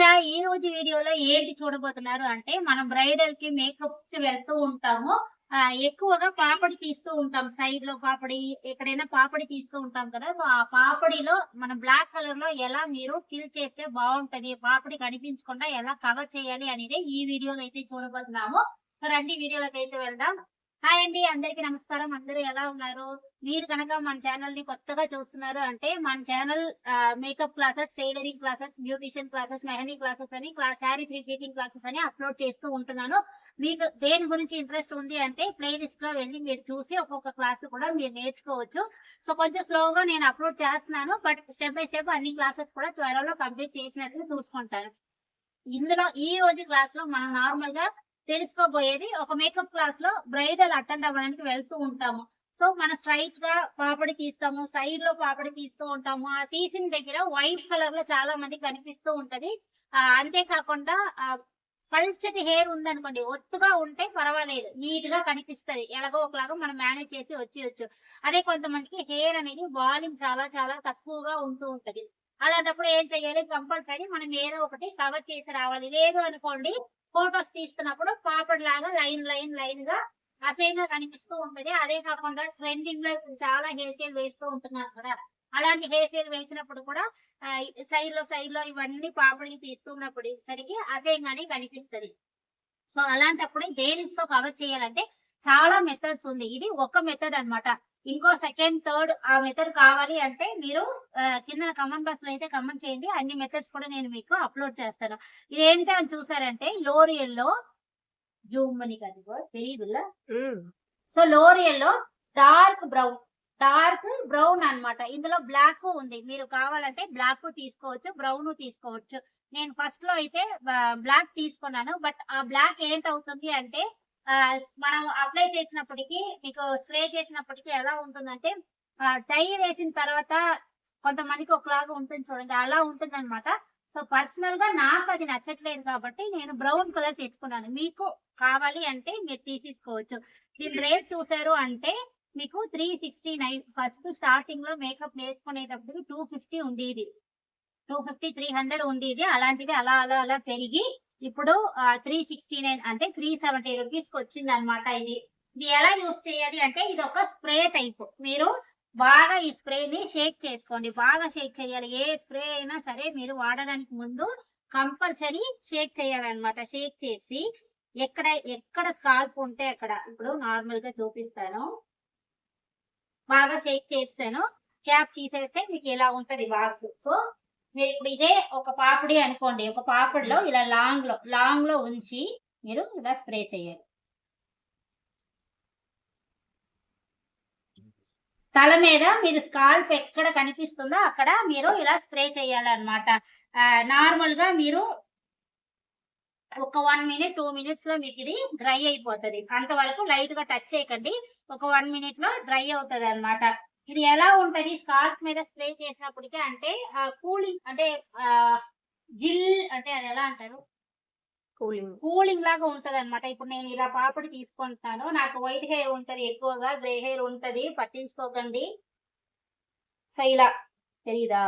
మీరా ఈ రోజు వీడియోలో ఏంటి చూడబోతున్నారు అంటే మనం బ్రైడల్ కి మేకప్స్ కి వెళ్తూ ఉంటాము. ఎక్కువగా పాపడి తీస్తూ ఉంటాం. సైడ్ లో పాపడి ఎక్కడైనా పాపడి తీస్తూ ఉంటాం కదా. సో ఆ పాపడిలో మనం బ్లాక్ కలర్ లో ఎలా మీరు ఫిల్ చేస్తే బాగుంటది, పాపడి కనిపించకుండా ఎలా కవర్ చేయాలి అనేది ఈ వీడియోలో అయితే చూడబోతున్నాము. సో రండి వీడియోలోకి అయితే వెళ్దాం. హాయ్ అండి, అందరికీ నమస్కారం. అందరూ ఎలా ఉన్నారు? మీరు కనుక మన ఛానల్ ని కొత్తగా చూస్తున్నారు అంటే మన channel makeup classes, tailoring classes, beautician classes, mehndi classes అని శారీ ప్రీప్లీటింగ్ క్లాసెస్ అని అప్లోడ్ చేస్తూ ఉంటున్నాను. మీకు దేని గురించి ఇంట్రెస్ట్ ఉంది అంటే ప్లేలిస్ట్ లో వెళ్ళి మీరు చూసి ఒక్కొక్క క్లాస్ కూడా మీరు నేర్చుకోవచ్చు. సో కొంచెం స్లోగా నేను అప్లోడ్ చేస్తున్నాను, బట్ స్టెప్ బై స్టెప్ అన్ని క్లాసెస్ కూడా త్వరలో కంప్లీట్ చేసినట్లు చూసుకుంటాను. ఇందులో ఈ రోజు క్లాస్ లో మనం నార్మల్ గా తెలుసుకోబోయేది, ఒక మేకప్ క్లాస్ లో బ్రైడల్ అటెండ్ అవ్వడానికి వెళ్తూ ఉంటాము. సో మనం స్ట్రైట్ గా పాపడి తీస్తాము, సైడ్ లో పాపడి తీస్తూ ఉంటాము. ఆ తీసిన దగ్గర వైట్ కలర్ లో చాలా మంది కనిపిస్తూ ఉంటది. అంతేకాకుండా పల్చటి హెయిర్ ఉందనుకోండి, ఒత్తుగా ఉంటే పర్వాలేదు, నీట్ గా కనిపిస్తది, ఎలాగో ఒకలాగా మనం మేనేజ్ చేసి వచ్చేయచ్చు. అదే కొంతమందికి హెయిర్ అనేది వాల్యూమ్ చాలా చాలా తక్కువగా ఉంటూ ఉంటది. అలాంటప్పుడు ఏం చెయ్యాలి, కంపల్సరీ మనం ఏదో ఒకటి కవర్ చేసి రావాలి. లేదు అనుకోండి, ఫోటోస్ తీస్తున్నప్పుడు పాపడ్ లాగా లైన్ లైన్ లైన్ గా అసహ్యంగా కనిపిస్తూ ఉంటది. అదే కాకుండా ట్రెండింగ్ లో చాలా హెయిర్ స్టైల్ వేస్తూ ఉంటున్నారు కదా, అలాంటి హెయిర్ స్టైల్ వేసినప్పుడు కూడా సైడ్ లో ఇవన్నీ పాపడికి తీస్తున్నప్పుడు సరికి అసహ్యంగానే కనిపిస్తది. సో అలాంటప్పుడు దేనితో కవర్ చేయాలంటే చాలా మెథడ్స్ ఉంది. ఇది ఒక మెథడ్ అన్నమాట. ఇంకో సెకండ్, థర్డ్ ఆ మెథడ్ కావాలి అంటే మీరు కింద కామెంట్ బాక్స్ లో అయితే కామెంట్ చేయండి. అన్ని మెథడ్స్ కూడా నేను మీకు అప్లోడ్ చేస్తాను. ఇదేంటి అని చూసారంటే లోరియల్ లో జూమ్ అని తెలియదులా. సో లోరియల్ లో డార్క్ బ్రౌన్ అన్నమాట. ఇందులో బ్లాక్ ఉంది, మీరు కావాలంటే బ్లాక్ తీసుకోవచ్చు, బ్రౌన్ తీసుకోవచ్చు. నేను ఫస్ట్ లో అయితే బ్లాక్ తీసుకున్నాను. బట్ ఆ బ్లాక్ ఏంటవుతుంది అంటే మనం అప్లై చేసినప్పటికీ, మీకు స్ప్రే చేసినప్పటికీ ఎలా ఉంటుందంటే డై వేసిన తర్వాత కొంతమందికి ఒకలాగా ఉంటుంది చూడండి, అలా ఉంటుంది అనమాట. సో పర్సనల్ గా నాకు అది నచ్చట్లేదు కాబట్టి నేను బ్రౌన్ కలర్ తెచ్చుకున్నాను. మీకు కావాలి అంటే మీరు తీసేసుకోవచ్చు. దీని రేట్ చూసారు అంటే మీకు 369. ఫస్ట్ స్టార్టింగ్ లో మేకప్ నేర్చుకునేటప్పుడు 250 ఉండేది, 250 300 ఉండేది. అలాంటిది అలా అలా అలా పెరిగి ఇప్పుడు 369 అంటే 370 రూపీస్ కి వచ్చింది అనమాట. ఇది ఎలా యూస్ చేయాలి అంటే ఇది ఒక స్ప్రే టైప్. మీరు బాగా ఈ స్ప్రేని షేక్ చేసుకోండి, బాగా షేక్ చేయాలి. ఏ స్ప్రే అయినా సరే మీరు వాడడానికి ముందు కంపల్సరీ షేక్ చేయాలన్నమాట. షేక్ చేసి ఎక్కడ స్కాల్ప్ ఉంటే అక్కడ, ఇప్పుడు నార్మల్ గా చూపిస్తాను, బాగా షేక్ చేస్తాను. క్యాప్ తీసేస్తే మీకు ఇలా ఉంటది బాక్స్. సో మీరు ఇప్పుడు ఇదే ఒక పాపిడి అనుకోండి, ఒక పాపిడిలో ఇలా లాంగ్ లో ఉంచి మీరు ఇలా స్ప్రే చేయాలి. తల మీద మీరు స్కాల్ప్ ఎక్కడ కనిపిస్తుందో అక్కడ మీరు ఇలా స్ప్రే చేయాలన్నమాట. నార్మల్ గా మీరు ఒక 1 మినిట్ 2 మినిట్స్ లో మీకు ఇది డ్రై అయిపోతుంది. అంతవరకు లైట్ గా టచ్ చేయకండి, ఒక 1 మినిట్ లో డ్రై అవుతుంది అనమాట. ఇది ఎలా ఉంటది స్కాల్ప్ మీద స్ప్రే చేసినప్పటికీ అంటే కూలింగ్ అంటే జిల్ అంటే అది ఎలా అంటారు, కూలింగ్ లాగా ఉంటది అనమాట. ఇప్పుడు నేను ఇలా పాపడి తీసుకుంటున్నాను, నాకు వైట్ హెయిర్ ఉంటది, ఎక్కువగా గ్రే హెయిర్ ఉంటది, పట్టించుకోకండి. సో ఇలా తెలీదా,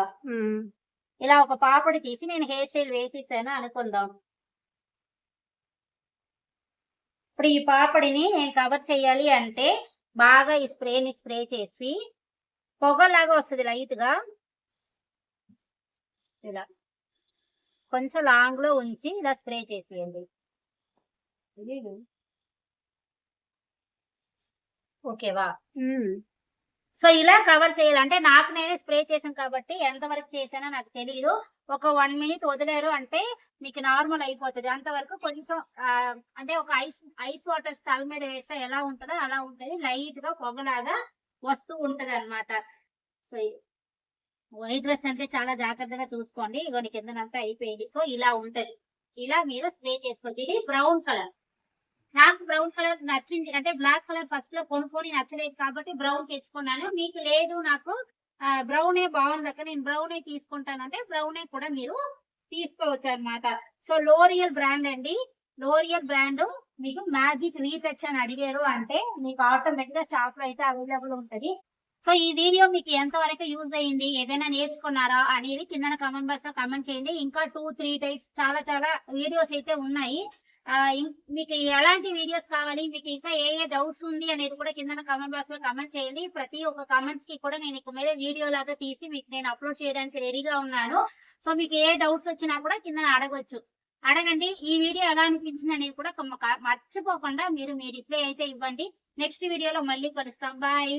ఇలా ఒక పాపడి తీసి నేను హెయిర్ స్టైల్ వేసేసాను అనుకుందాం. ఇప్పుడు ఈ పాపడిని నేను కవర్ చేయాలి అంటే బాగా ఈ స్ప్రేని స్ప్రే చేసి పొగలాగా వస్తుంది లైట్ గా, ఇలా కొంచెం లాంగ్ లో ఉంచి ఇలా స్ప్రే చేసేయండి. ఓకేవా? సో ఇలా కవర్ చేయాలంటే నాకు నేనే స్ప్రే చేశాను కాబట్టి ఎంతవరకు చేశానో నాకు తెలియదు. ఒక 1 మినిట్ వదిలేరు అంటే మీకు నార్మల్ అయిపోతుంది. అంతవరకు కొంచెం అంటే ఒక ఐస్ వాటర్ తల మీద వేస్తే ఎలా ఉంటుందో అలా ఉంటుంది, లైట్ గా పొగలాగా వస్తూ ఉంటది అనమాట. సో వైట్ డ్రెస్ అంటే చాలా జాగ్రత్తగా చూసుకోండి. ఇగోని కిందనంతా అయిపోయింది. సో ఇలా ఉంటది, ఇలా మీరు స్ప్రే చేసుకోవచ్చు. ఇది బ్రౌన్ కలర్. నాకు బ్రౌన్ కలర్ నచ్చింది అంటే బ్లాక్ కలర్ ఫస్ట్ లో కొనుక్కొని నచ్చలేదు కాబట్టి బ్రౌన్ తెచ్చుకున్నాను. మీకు లేదు నాకు బ్రౌనే బాగుంది అక్క, నేను బ్రౌనే తీసుకుంటానంటే బ్రౌనే కూడా మీరు తీసుకోవచ్చు అనమాట. సో లోరియల్ బ్రాండ్ అండి. లోరియల్ బ్రాండ్ మీకు మ్యాజిక్ రీటచ్ అని అడిగారు అంటే మీకు ఆటోమేటిక్ గా షాప్ లో అయితే అవైలబుల్ ఉంటది. సో ఈ వీడియో మీకు ఎంత వరకు యూజ్ అయ్యింది, ఏదైనా నేర్చుకున్నారా అనేది కింద కామెంట్ బాక్స్ లో కామెంట్ చేయండి. ఇంకా 2-3 టైప్స్ చాలా వీడియోస్ అయితే ఉన్నాయి. మీకు ఎలాంటి వీడియోస్ కావాలి, మీకు ఇంకా ఏ డౌట్స్ ఉంది అనేది కూడా కింద కామెంట్ బాక్స్ లో కామెంట్ చేయండి. ప్రతి ఒక్క కామెంట్స్ కి కూడా నేను ఇక మీద వీడియో లాగా తీసి మీకు నేను అప్లోడ్ చేయడానికి రెడీగా ఉన్నాను. సో మీకు ఏ డౌట్స్ వచ్చినా కూడా కింద అడగొచ్చు. అడగండి. ఈ వీడియో ఎలా అనిపించింది అనేది కూడా మర్చిపోకుండా మీరు మీ రిప్లై అయితే ఇవ్వండి. నెక్స్ట్ వీడియోలో మళ్ళీ కలుస్తాం. బాయ్.